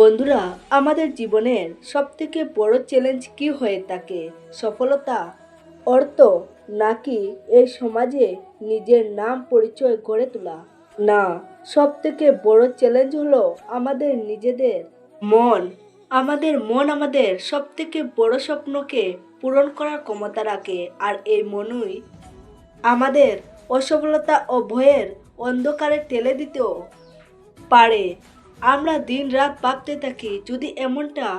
বন্ধুরা, আমাদের জীবনের সবথেকে বড় চ্যালেঞ্জ কি হয়ে থাকে? সফলতা, অর্থ, নাকি এই সমাজে নিজের নাম পরিচয় গড়ে তোলা? না, সবথেকে বড় চ্যালেঞ্জ হলো আমাদের নিজেদের মন। আমাদের মন আমাদের সবথেকে বড় স্বপ্নকে পূরণ করার ক্ষমতা রাখে, আর এই মনই আমাদের অসফলতা ও ভয়ের অন্ধকারে ঠেলে দিতেও পারে। আমরা দিন রাত ভাবতে থাকি, যদি এমনটা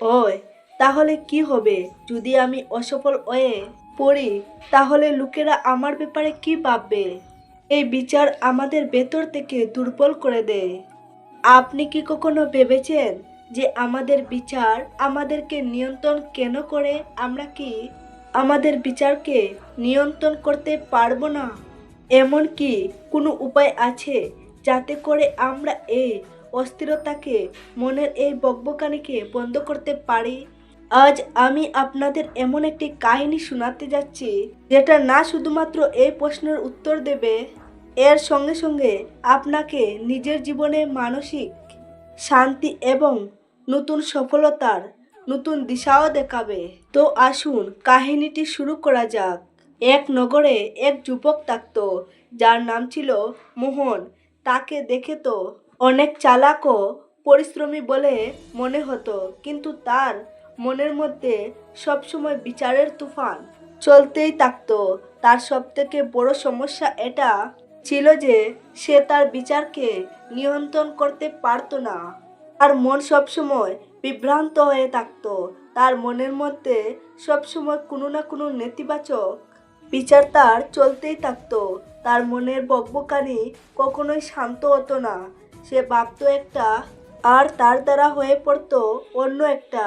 হয় তাহলে কি হবে? যদি আমি অসফল হয়ে পড়ি তাহলে লোকেরা আমার ব্যাপারে কি ভাববে? এই বিচার আমাদের ভেতর থেকে দুর্বল করে দেয়। আপনি কি কখনো ভেবেছেন যে আমাদের বিচার আমাদেরকে নিয়ন্ত্রণ কেন করে? আমরা কি আমাদের বিচারকে নিয়ন্ত্রণ করতে পারবো না? এমন কি কোনো উপায় আছে যাতে করে আমরা এই অস্থিরতাকে, মনের এই বকবকানিকে বন্ধ করতে পারি? আজ আমি আপনাদের এমন একটি কাহিনী শোনাতে যাচ্ছি যেটা না শুধুমাত্র এই প্রশ্নের উত্তর দেবে, এর সঙ্গে সঙ্গে আপনাকে নিজের জীবনে মানসিক শান্তি এবং নতুন সফলতার নতুন দিশাও দেখাবে। তো আসুন কাহিনীটি শুরু করা যাক। এক নগরে এক যুবক থাকত যার নাম ছিল মোহন। তাকে দেখে তো অনেক চালাক ও পরিশ্রমী বলে মনে হতো, কিন্তু তার মনের মধ্যে সবসময় বিচারের তুফান চলতেই থাকতো। তার সবথেকে বড় সমস্যা এটা ছিল যে সে তার বিচারকে নিয়ন্ত্রণ করতে পারতো না। তার মন সবসময় বিভ্রান্ত হয়ে থাকতো। তার মনের মধ্যে সবসময় কোনো না কোনো নেতিবাচক বিচার তার চলতেই থাকতো। তার মনের বকবকানি কখনোই শান্ত হতো না। সে ভাবতো একটা, আর তার দ্বারা হয়ে পড়তো অন্য একটা।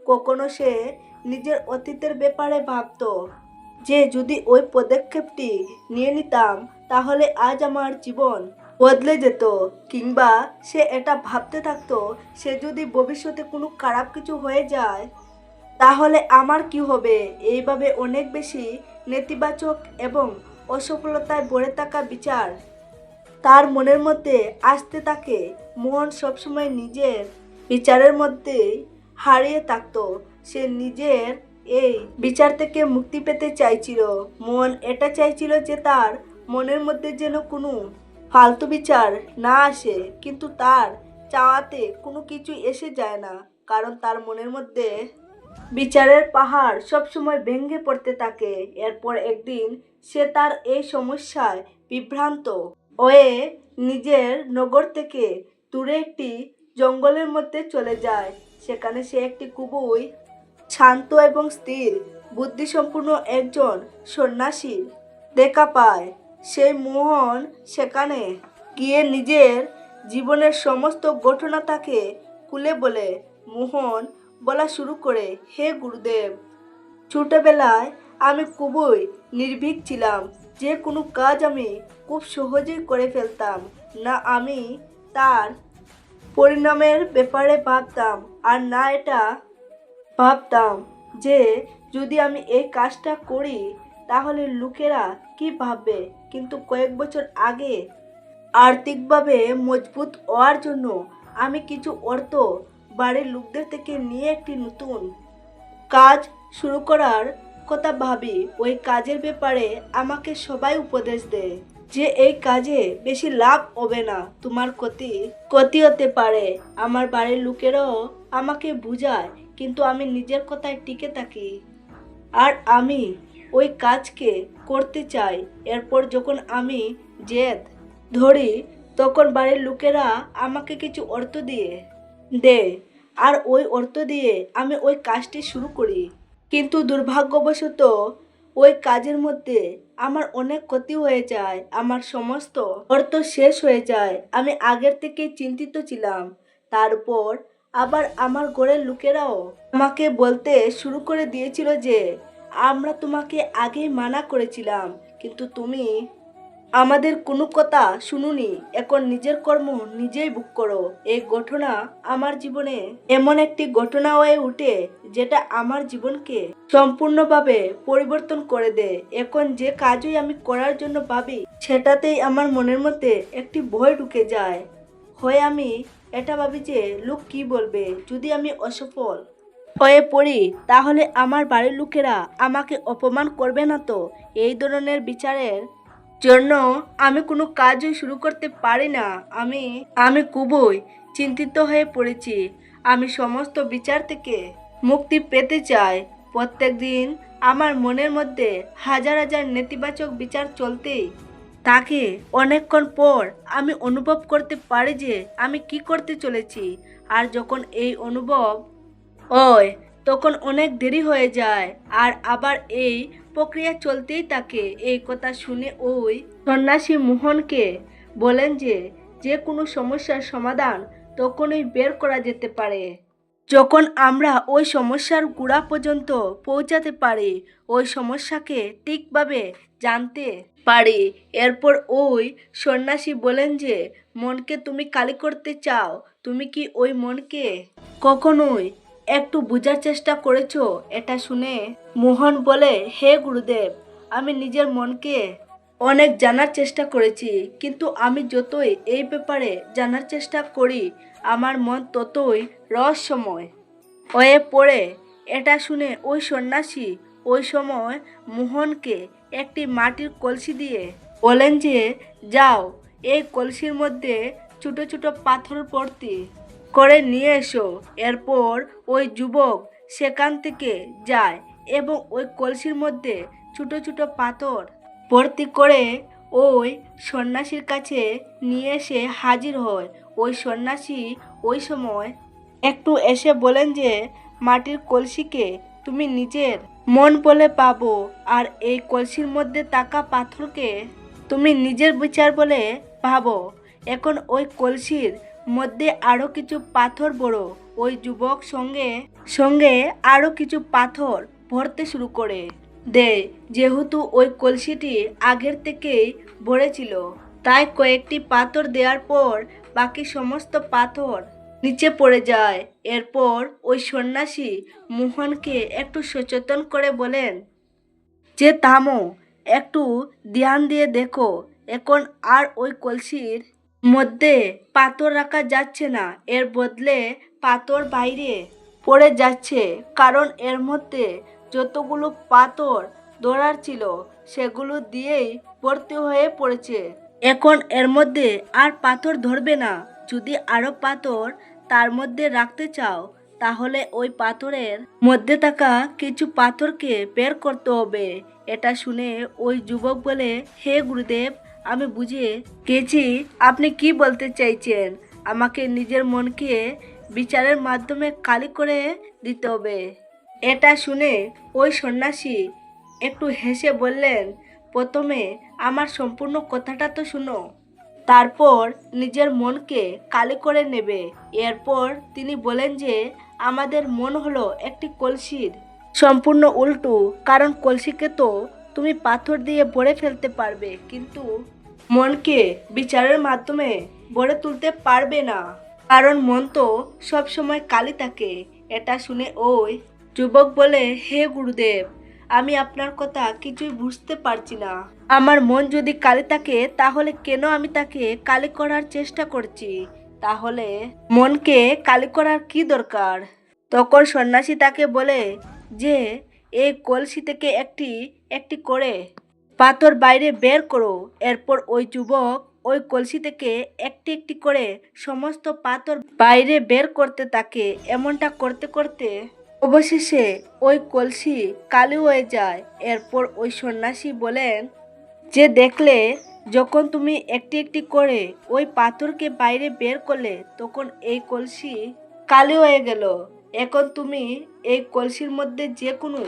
কখনো সে নিজের অতীতের ব্যাপারে ভাবতো যে যদি ওই পদক্ষেপটি নিয়ে নিতাম তাহলে আজ আমার জীবন বদলে যেত। কিংবা সে এটা ভাবতে থাকতো, সে যদি ভবিষ্যতে কোনো খারাপ কিছু হয়ে যায় তাহলে আমার কি হবে? এইভাবে অনেক বেশি নেতিবাচক এবং অসফলতায় ভরে থাকা বিচার তার মনের মধ্যে আসতে থাকে। মোহন সবসময় নিজের বিচারের মধ্যে হারিয়ে থাকতো। সে নিজের এই বিচার থেকে মুক্তি পেতে চাইছিল। মন এটা চাইছিল যে তার মনের মধ্যে যেন কোনো ফালতু বিচার না আসে, কিন্তু তার চাওয়াতে কোনো কিছু এসে যায় না, কারণ তার মনের মধ্যে বিচারের পাহাড় সবসময় ভেঙে পড়তে থাকে। এরপর একদিন সে তার এই সমস্যায় বিভ্রান্ত হয়ে নিজের নগর থেকে দূরে একটি জঙ্গলের মধ্যে চলে যায়। সেখানে সে একটি খুবই শান্ত এবং স্থির বুদ্ধিসম্পন্ন একজন সন্ন্যাসী দেখা পায়। সেই মোহন সেখানে গিয়ে নিজের জীবনের সমস্ত ঘটনা তাকে খুলে বলে। মোহন বলা শুরু করে, হে গুরুদেব, ছোটবেলায় আমি খুবই নির্ভীক ছিলাম। যে কোনো কাজ আমি খুব সহজেই করে ফেলতাম। না আমি তার পরিণামের ব্যাপারে ভাবতাম, আর না এটা ভাবতাম যে যদি আমি এই কাজটা করি তাহলে লোকেরা কি ভাববে। কিন্তু কয়েক বছর আগে আর্থিকভাবে মজবুত হওয়ার জন্য আমি কিছু অর্থ বাড়ির লোকদের থেকে নিয়ে একটি নতুন কাজ শুরু করার কথা ভাবি। ওই কাজের ব্যাপারে আমাকে সবাই উপদেশ দেয় যে এই কাজে বেশি লাভ হবে না, তোমার ক্ষতি ক্ষতি হতে পারে। আমার বাড়ির লোকেরাও আমাকে বুঝায়, কিন্তু আমি নিজের কথায় টিকে থাকি আর আমি ওই কাজকে করতে চাই। এরপর যখন আমি জেদ ধরি তখন বাড়ির লোকেরা আমাকে কিছু অর্থ দিয়ে দেয়, আর ওই অর্থ দিয়ে আমি ওই কাজটি শুরু করি। কিন্তু দুর্ভাগ্যবশত ওই কাজের মধ্যে আমার অনেক ক্ষতি হয়ে যায়। আমার সমস্ত অর্থ শেষ হয়ে যায়। আমি আগের থেকেই চিন্তিত ছিলাম। তারপর আবার আমার ঘরের লোকেরাও আমাকে বলতে শুরু করে দিয়েছিল যে আমরা তোমাকে আগেই মানা করেছিলাম, কিন্তু তুমি আমাদের কোনো কথা শুনুনি। এখন নিজের কর্ম নিজেই ভোগ করো। এই ঘটনা আমার জীবনে এমন একটি ঘটনা হয়ে ওঠে যেটা আমার জীবনকে সম্পূর্ণভাবে পরিবর্তন করে দেয়। এখন যে কাজই আমি করার জন্য ভাবি সেটাতেই আমার মনের মধ্যে একটি ভয় ঢুকে যায়। হয় আমি এটা ভাবি যে লোক কি বলবে যদি আমি অসফল হয়ে পড়ি, তাহলে আমার বাড়ির লোকেরা আমাকে অপমান করবে না তো? এই ধরনের বিচারের জন্য আমি কোনো কাজই শুরু করতে পারি না। আমি আমি খুবই চিন্তিত হয়ে পড়েছি। আমি সমস্ত বিচার থেকে মুক্তি পেতে চাই। প্রত্যেক দিন আমার মনের মধ্যে হাজার হাজার নেতিবাচক বিচার চলতেই তাকে অনেকক্ষণ পর আমি অনুভব করতে পারি যে আমি কি করতে চলেছি। আর যখন এই অনুভব হয় তখন অনেক দেরি হয়ে যায়, আর আবার এই প্রক্রিয়া চলতেই থাকে। এই কথা শুনে ওই সন্ন্যাসী মোহনকে বলেন যে যে কোনো সমস্যার সমাধান তখনই বের করা যেতে পারে যখন আমরা ওই সমস্যার গোড়া পর্যন্ত পৌঁছাতে পারি, ওই সমস্যাকে ঠিকভাবে জানতে পারি। এরপর ওই সন্ন্যাসী বলেন যে মনকে তুমি কালি করতে চাও, তুমি কি ওই মনকে কখনোই একটু বোঝার চেষ্টা করেছো? এটা শুনে মোহন বলে, হে গুরুদেব, আমি নিজের মনকে অনেক জানার চেষ্টা করেছি, কিন্তু আমি যতই এই ব্যাপারে জানার চেষ্টা করি আমার মন ততই রহস্যময় হয়ে পড়ে। এটা শুনে ওই সন্ন্যাসী ওই সময় মোহনকে একটি মাটির কলসি দিয়ে বলেন যে যাও, এই কলসির মধ্যে ছোট ছোট পাথর ভর্তি করে নিয়ে এসো। এরপর ওই যুবক সেখান থেকে যায় এবং ওই কলসির মধ্যে ছোট ছোট পাথর ভর্তি করে ওই সন্ন্যাসীর কাছে নিয়ে এসে হাজির হয়। ওই সন্ন্যাসী ওই সময় একটু এসে বলেন যে মাটির কলসিকে তুমি নিজের মন বলে পাবো, আর এই কলসির মধ্যে থাকা পাথরকে তুমি নিজের বিচার বলে ভাবো। এখন ওই কলসির মধ্যে আরো কিছু পাথর বড়। ওই যুবক সঙ্গে সঙ্গে আরো কিছু পাথর ভরতে শুরু করে দেয়। যেহেতু ওই কলসিটি আগের থেকেই ভরেছিল, তাই কয়েকটি পাথর দেওয়ার পর বাকি সমস্ত পাথর নিচে পড়ে যায়। এরপর ওই সন্ন্যাসী মোহনকে একটু সচেতন করে বলেন যে থামো, একটু ধ্যান দিয়ে দেখো, এখন আর ওই কলসির মধ্যে পাথর রাখা যাচ্ছে না, এর বদলে পাথর বাইরে পড়ে যাচ্ছে, কারণ এর মধ্যে যতগুলো পাথর ধরার ছিল সেগুলো দিয়েই ভর্তি হয়ে পড়েছে। এখন এর মধ্যে আর পাথর ধরবে না। যদি আরো পাথর তার মধ্যে রাখতে চাও, তাহলে ওই পাথরের মধ্যে থাকা কিছু পাথরকে বের করতে হবে। এটা শুনে ওই যুবক বলে, হে গুরুদেব, আমি বুঝে গেছি আপনি কি বলতে চাইছেন। আমাকে নিজের মনকে বিচারের মাধ্যমে কালি করে দিতে হবে। এটা শুনে ওই সন্ন্যাসী একটু হেসে বললেন, প্রথমে আমার সম্পূর্ণ কথাটা তো শুনো, তারপর নিজের মনকে কালি করে নেবে। এরপর তিনি বলেন যে আমাদের মন হলো একটি কলসির সম্পূর্ণ উল্টো, কারণ কলসিকে তো তুমি পাথর দিয়ে ভরে ফেলতে পারবে, কিন্তু মনকে বিচারের মাধ্যমে ভরে তুলতে পারবে না, কারণ মন তো সবসময় কালি থাকে। এটা শুনে ওই যুবক বলে, হে গুরুদেব, আমি আপনার কথা কিছুই বুঝতে পারছি না। আমার মন যদি কালি থাকে তাহলে কেন আমি তাকে কালি করার চেষ্টা করছি? তাহলে মনকে কালি করার কি দরকার? তখন সন্ন্যাসী তাকে বলে যে এই কলসি থেকে একটি একটি করে পাথর বাইরে বের করো। এরপর ওই যুবক ওই কলসি থেকে একটি একটি করে সমস্ত পাথর বাইরে বের করতে থাকে। এমনটা করতে করতে অবশেষে ওই কলসি কালি হয়ে যায়। এরপর ওই সন্ন্যাসী বলেন যে দেখলে, যখন তুমি একটি একটি করে ওই পাথরকে বাইরে বের করলে তখন এই কলসি কালি হয়ে গেল। এখন তুমি এই কলসির মধ্যে যে কোনো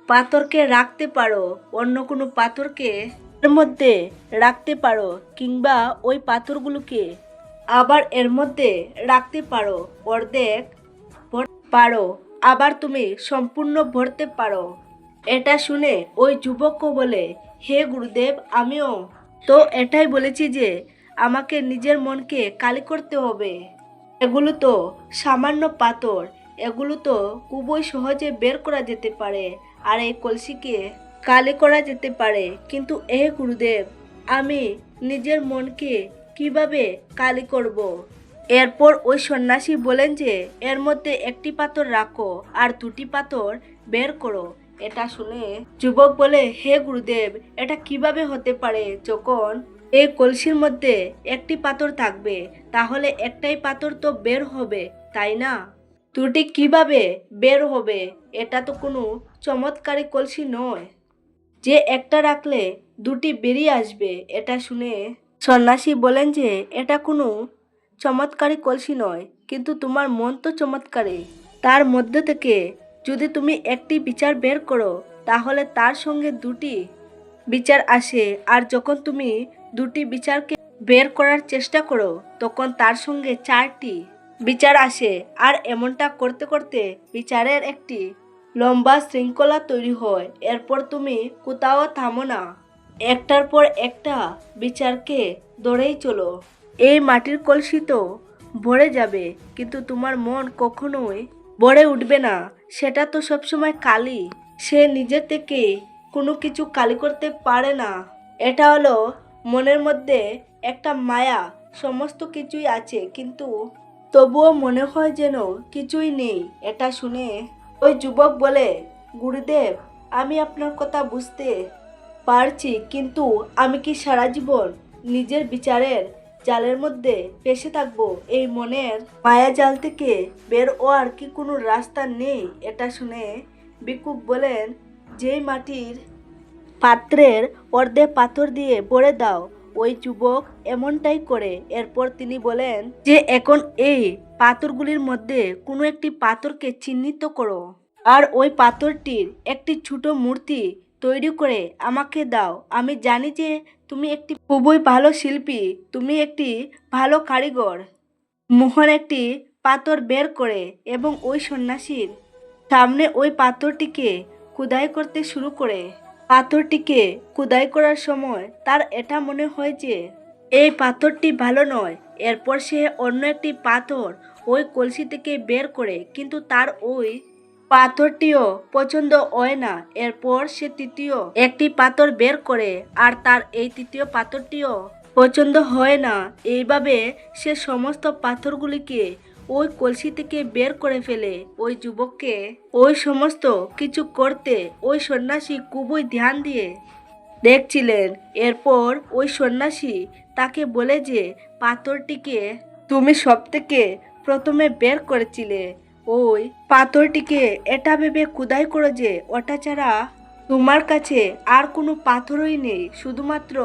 পাথরকে রাখতে পারো, অন্য কোনো পাথরকে এর মধ্যে রাখতে পারো, কিংবা ওই পাথরগুলোকে আবার এর মধ্যে রাখতে পারো, অর্ধেক পারো, আবার তুমি সম্পূর্ণ ভরতে পারো। এটা শুনে ওই যুবকও বলে, হে গুরুদেব, আমিও তো এটাই বলেছি যে আমাকে নিজের মনকে কালি করতে হবে। এগুলো তো সামান্য পাথর, এগুলো তো খুবই সহজে বের করা যেতে পারে, আর এই কলসিকে কালি করা যেতে পারে, কিন্তু হে গুরুদেব, আমি নিজের মনকে কিভাবে কালি করব? এরপর ওই সন্ন্যাসী বলেন যে এর মধ্যে একটি পাথর রাখো আর দুটি পাথর বের করো। এটা শুনে যুবক বলে, হে গুরুদেব, এটা কিভাবে হতে পারে? যখন এই কলসির মধ্যে একটি পাথর থাকবে তাহলে একটাই পাথর তো বের হবে, তাই না? দুটি কিভাবে বের হবে? এটা তো কোনো চমৎকারী কলসি নয় যে একটা রাখলে দুটি বেরিয়ে আসবে। এটা শুনে সন্ন্যাসী বলেন যে এটা কোনো চমৎকারী কলসি নয়, কিন্তু তোমার মন তো চমৎকারী। তার মধ্যে থেকে যদি তুমি একটি বিচার বের করো তাহলে তার সঙ্গে দুটি বিচার আসে, আর যখন তুমি দুটি বিচারকে বের করার চেষ্টা করো তখন তার সঙ্গে চারটি বিচার আসে, আর এমনটা করতে করতে বিচারের একটি লম্বা শৃঙ্খলা তৈরি হয়। এরপর তুমি কোথাও থামো না, একটার পর একটা বিচারকে ধরেই চলো। এই মাটির কলসি তো ভরে যাবে, কিন্তু তোমার মন কখনোই ভরে উঠবে না। সেটা তো সবসময় কালি, সে নিজে থেকে কোনো কিছু কালি করতে পারে না। এটা হলো মনের মধ্যে একটা মায়া, সমস্ত কিছুই আছে কিন্তু তবুও মনে হয় যেন কিছুই নেই। এটা শুনে ওই যুবক বলে, গুরুদেব, আমি আপনার কথা বুঝতে পারছি, কিন্তু আমি কি সারা জীবন নিজের বিচারের জালের মধ্যে ফেসে থাকবো? এই মনের মায়া জাল থেকে বের হওয়ার কি কোনো রাস্তা নেই? এটা শুনে ভিক্ষুক বলেন, যেই মাটির পাত্রের অর্ধে পাথর দিয়ে ভরে দাও। ওই যুবক এমনটাই করে। এরপর তিনি বলেন যে এখন এই পাথরগুলির মধ্যে কোনো একটি পাথরকে চিহ্নিত করো, আর ওই পাথরটির একটি ছোট মূর্তি তৈরি করে আমাকে দাও। আমি জানি যে তুমি একটি খুবই ভালো শিল্পী, তুমি একটি ভালো কারিগর। মোহন একটি পাথর বের করে এবং ওই সন্ন্যাসীর সামনে ওই পাথরটিকে খোদাই করতে শুরু করে। পাথরটিকে খোদাই করার সময় তার এটা মনে হয় যে এই পাথরটি ভালো নয়। এরপর সে অন্য একটি পাথর ওই কলসি থেকে বের করে, কিন্তু তার ওই পাথরটিও পছন্দ হয় না। এরপর সে তৃতীয় একটি পাথর বের করে, আর তার এই তৃতীয় পাথরটিও পছন্দ হয় না। এইভাবে সে সমস্ত পাথরগুলিকে ওই কলসি থেকে বের করে ফেলে। ওই যুবককে ওই সমস্ত কিছু করতে ওই সন্ন্যাসী খুবই ধ্যান দিয়ে দেখছিলেন। এরপর ওই সন্ন্যাসী তাকে বলে যে পাথরটিকে তুমি সবথেকে প্রথমে বের করেছিলে, ওই পাথরটিকে এটা ভেবে খোদাই করো যে ওটা ছাড়া তোমার কাছে আর কোনো পাথরই নেই, শুধুমাত্র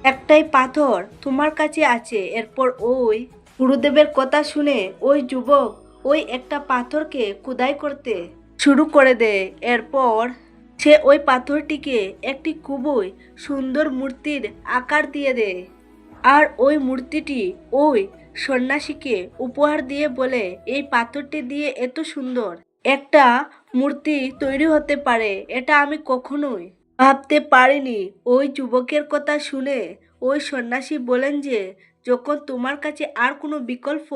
একটাই পাথর তোমার কাছে আছে। এরপর ওই গুরুদেবের কথা শুনে ওই যুবক ওই একটা পাথরকে খোদাই করতে শুরু করে দেয়। এরপর সে ওই পাথরটিকে একটি খুবই সুন্দর মূর্তির আকার দিয়ে দেয়, আর ওই মূর্তিটি ওই সন্ন্যাসীকে উপহার দিয়ে বলে, এই পাথরটি দিয়ে এত সুন্দর একটা মূর্তি তৈরি হতে পারে, এটা আমি কখনোই ভাবতে পারিনি। ওই যুবকের কথা শুনে ওই সন্ন্যাসী বলেন যে যখন তোমার কাছে আর কোনো বিকল্প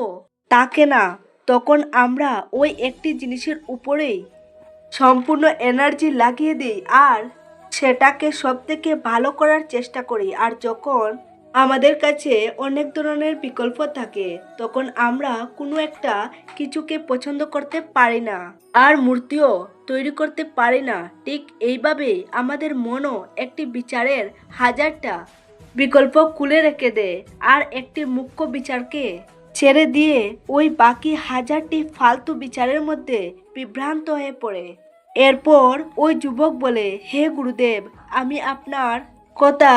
থাকে না তখন আমরা ওই একটি জিনিসের উপরেই সম্পূর্ণ এনার্জি লাগিয়ে দিই আর সেটাকে সব থেকে ভালো করার চেষ্টা করি। আর যখন আমাদের কাছে অনেক ধরনের বিকল্প থাকে তখন আমরা কোনো একটা কিছুকে পছন্দ করতে পারি না আর মূর্তিও তৈরি করতে পারি না। ঠিক এইভাবেই আমাদের মনও একটি বিচারের হাজারটা বিকল্প খুলে রেখে দেয় আর একটি মুখ্য বিচারকে ছেড়ে দিয়ে ওই বাকি হাজারটি ফালতু বিচারের মধ্যে বিভ্রান্ত হয়ে পড়ে। এরপর ওই যুবক বলে, হে গুরুদেব, আমি আপনার কথা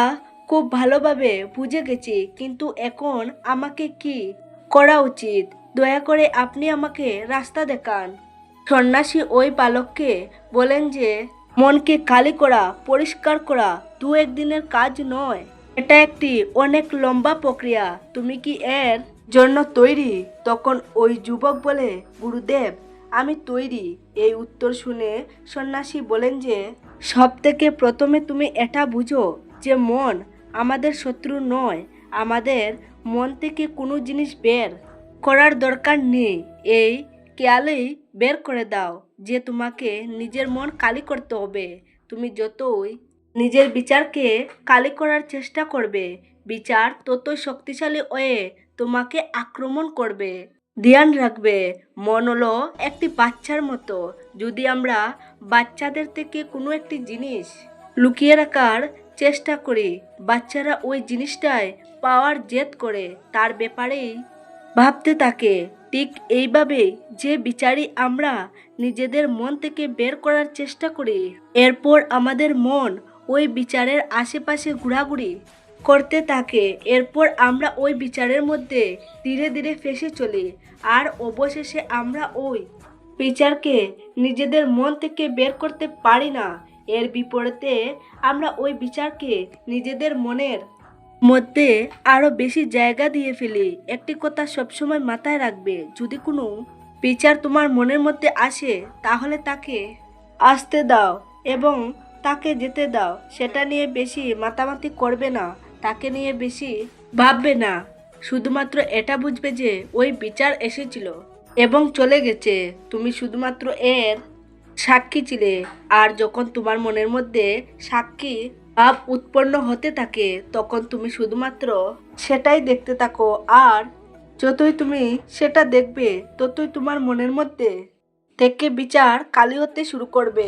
খুব ভালোভাবে বুঝে গেছি, কিন্তু এখন আমাকে কি করা উচিত? দয়া করে আপনি আমাকে রাস্তা দেখান। সন্ন্যাসী ওই বালককে বলেন যে মনকে খালি করা, পরিষ্কার করা দু একদিনের কাজ নয়, এটা একটি অনেক লম্বা প্রক্রিয়া। তুমি কি এর জন্য তৈরি? তখন ওই যুবক বলে, গুরুদেব, আমি তৈরি। এই উত্তর শুনে সন্ন্যাসী বলেন যে সব থেকে প্রথমে তুমি এটা বুঝো যে মন আমাদের শত্রু নয়। আমাদের মন থেকে কোনো জিনিস বের করার দরকার নেই, এই খেয়ালেই বের করে দাও যে তোমাকে নিজের মন কালি করতে হবে। তুমি যতই নিজের বিচারকে কালি করার চেষ্টা করবে, বিচার ততই শক্তিশালী হয়ে তোমাকে আক্রমণ করবে। ধ্যান রাখবে, মন হলো একটি বাচ্চার মতো। যদি আমরা বাচ্চাদের থেকে কোনো একটি জিনিস লুকিয়ে রাখার চেষ্টা করি, বাচ্চারা ওই জিনিসটাই পাওয়ার জেদ করে তার ব্যাপারেই ভাবতে থাকে। ঠিক এইভাবেই যে বিচারই আমরা নিজেদের মন থেকে বের করার চেষ্টা করি, এরপর আমাদের মন ওই বিচারের আশেপাশে ঘোরাঘুরি করতে থাকে। এরপর আমরা ওই বিচারের মধ্যে ধীরে ধীরে ফেসে চলি, আর অবশেষে আমরা ওই বিচারকে নিজেদের মন থেকে বের করতে পারি না। এর বিপরীতে আমরা ওই বিচারকে নিজেদের মনের মধ্যে আরো বেশি জায়গা দিয়ে ফেলি। একটি কথা সবসময় মাথায় রাখবে, যদি কোনো বিচার তোমার মনের মধ্যে আসে, তাহলে তাকে আসতে দাও এবং তাকে যেতে দাও। সেটা নিয়ে বেশি মাতামাতি করবে না, তাকে নিয়ে বেশি ভাববে না। শুধুমাত্র এটা বুঝবে যে ওই বিচার এসেছিল এবং চলে গেছে, তুমি শুধুমাত্র এর সাক্ষী ছিলে। আর যখন তোমার মনের মধ্যে সাক্ষী ভাব উৎপন্ন হতে থাকে, তখন তুমি শুধুমাত্র সেটাই দেখতে থাকো। আর যতই তুমি সেটা দেখবে, ততই তোমার মনের মধ্যে থেকে বিচার কালি হতে শুরু করবে।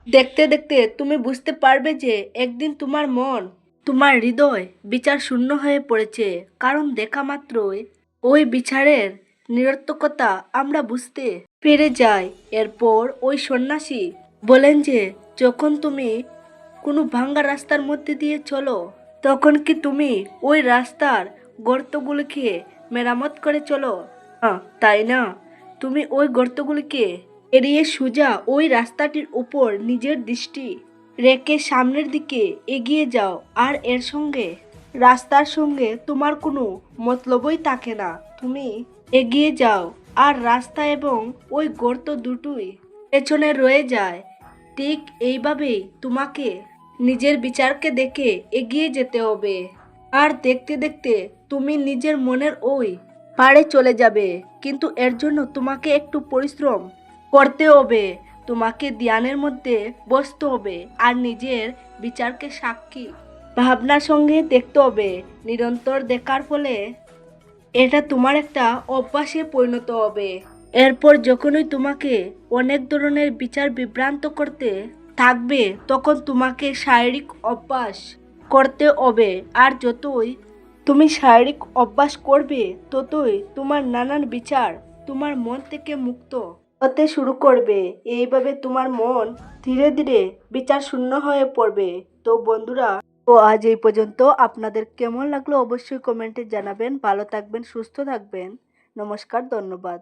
দেখতে দেখতে তুমি বুঝতে পারবে যে একদিন তোমার মন, তোমার হৃদয় বিচার শূন্য হয়ে পড়েছে। কারণ দেখা মাত্রই ওই বিচারের নিরর্থকতা আমরা বুঝতে পেরে যাই। এরপর ওই সন্ন্যাসী বলেন যে যখন তুমি কোনো ভাঙ্গা রাস্তার মধ্যে দিয়ে চলো, তখন কি তুমি ওই রাস্তার গর্তগুলিকে মেরামত করে চলো? তাই না? তুমি ওই গর্তগুলিকে এড়িয়ে সোজা ওই রাস্তাটির উপর নিজের দৃষ্টি রেখে সামনের দিকে এগিয়ে যাও। আর এর সঙ্গে, রাস্তার সঙ্গে তোমার কোনো মতলবই থাকে না। তুমি এগিয়ে যাও আর রাস্তা এবং ওই গর্ত দুটোই পেছনে রয়ে যায়। ঠিক এইভাবেই তোমাকে নিজের বিচারকে দেখে এগিয়ে যেতে হবে। আর দেখতে দেখতে তুমি নিজের মনের ওই পাড়ে চলে যাবে। কিন্তু এর জন্য তোমাকে একটু পরিশ্রম করতে হবে। তোমাকে ধ্যানের মধ্যে বসতে হবে আর নিজের বিচারকে সাক্ষী ভাবনার সঙ্গে দেখতে হবে। নিরন্তর দেখার ফলে এটা তোমার একটা অভ্যাসে পরিণত হবে। এরপর যখনই তোমাকে অনেক ধরনের বিচার বিভ্রান্ত করতে থাকবে, তখন তোমাকে শারীরিক অভ্যাস করতে হবে। আর যতই তুমি শারীরিক অভ্যাস করবে, ততই তোমার নানান বিচার তোমার মন থেকে মুক্ত হতে শুরু করবে। এইভাবে তোমার মন ধীরে ধীরে বিচার শূন্য হয়ে পড়বে। তো বন্ধুরা, তো আজ এই পর্যন্ত। আপনাদের কেমন লাগলো অবশ্যই কমেন্টে জানাবেন। ভালো থাকবেন, সুস্থ থাকবেন। নমস্কার, ধন্যবাদ।